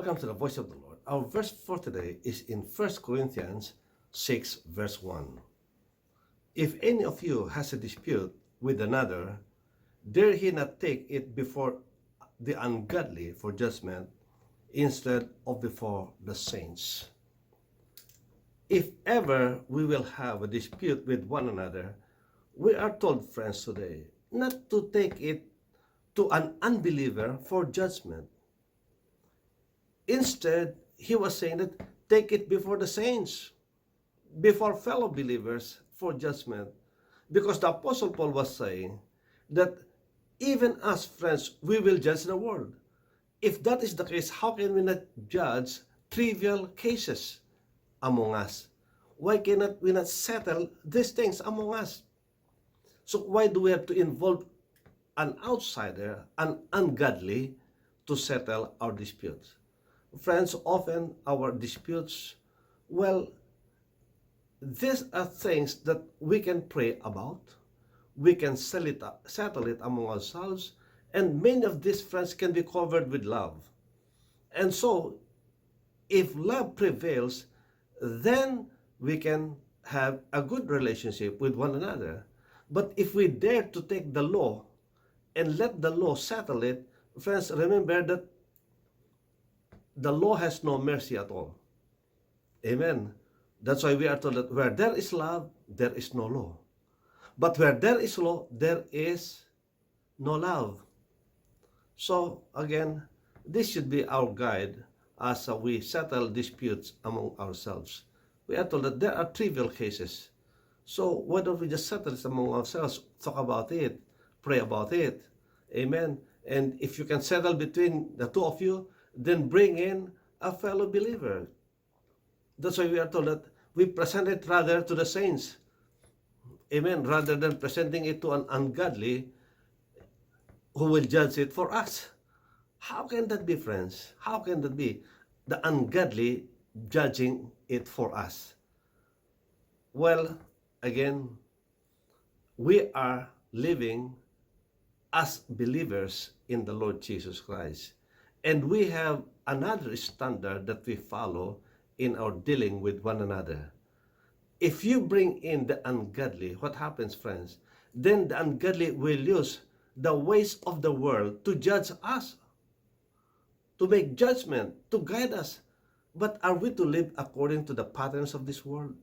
Welcome to the Voice of the Lord. Our verse for today is in 1 Corinthians 6 verse 1. If any of you has a dispute with another, dare he not take it before the ungodly for judgment instead of before the saints. If ever we will have a dispute with one another, we are told, friends, today, not to take it to an unbeliever for judgment. Instead, he was saying that take it before the saints, before fellow believers for judgment. Because the Apostle Paul was saying that even as friends, we will judge the world. If that is the case, how can we not judge trivial cases among us? Why cannot we not settle these things among us? So why do we have to involve an outsider, an ungodly, to settle our disputes? Friends, often our disputes, well, these are things that we can pray about. We can settle it among ourselves, and many of these friends can be covered with love. And so, if love prevails, then we can have a good relationship with one another. But if we dare to take the law and let the law settle it, friends, remember that the law has no mercy at all. Amen. That's why we are told that where there is love, there is no law. But where there is law, there is no love. So, again, this should be our guide as we settle disputes among ourselves. We are told that there are trivial cases. So, why don't we just settle it among ourselves, talk about it, pray about it. Amen. And if you can settle between the two of you, then bring in a fellow believer. That's why we are told that we present it rather to the saints. Amen. Rather than presenting it to an ungodly who will judge it for us. How can that be, friends? How can that be? The ungodly judging it for us. Well, again, we are living as believers in the Lord Jesus Christ. And we have another standard that we follow in our dealing with one another. If you bring in the ungodly, what happens, friends? Then the ungodly will use the ways of the world to judge us, to make judgment, to guide us. But are we to live according to the patterns of this world?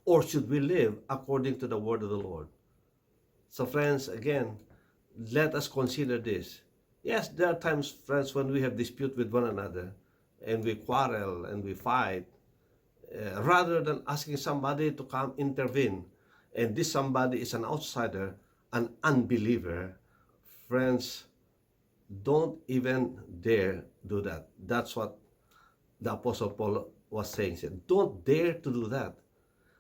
Or should we live according to the word of the Lord? So, friends, again, let us consider this. Yes, there are times, friends, when we have dispute with one another and we quarrel and we fight, rather than asking somebody to come intervene, and this somebody is an outsider, an unbeliever, friends, don't even dare do that. That's what the Apostle Paul was saying. He said, don't dare to do that.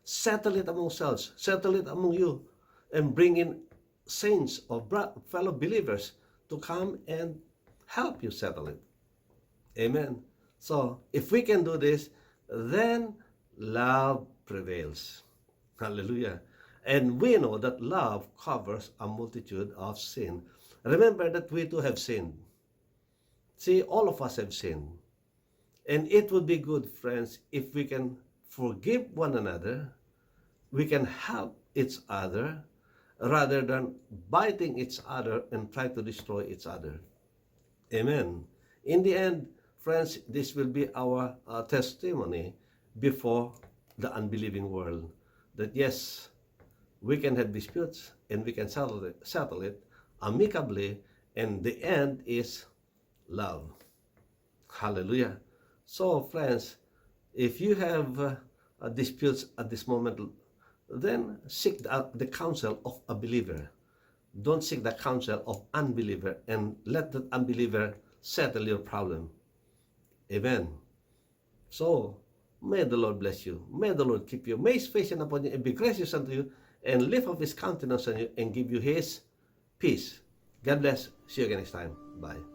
Settle it among yourselves, settle it among you, and bring in saints or fellow believers to come and help you settle it. Amen. So, if we can do this, then love prevails. Hallelujah. And we know that love covers a multitude of sin. Remember that we too have sinned. See, all of us have sinned. And it would be good, friends, if we can forgive one another, we can help each other, rather than biting each other and try to destroy each other. Amen. In the end, friends, this will be our testimony before the unbelieving world. That yes, we can have disputes and we can settle it amicably, and the end is love. Hallelujah. So, friends, if you have disputes at this moment, then seek the counsel of a believer. Don't seek the counsel of unbeliever, and let that unbeliever settle your problem. Amen. So, may the Lord bless you. May the Lord keep you. May His face shine upon you and be gracious unto you, and lift up His countenance on you and give you His peace. God bless. See you again next time. Bye.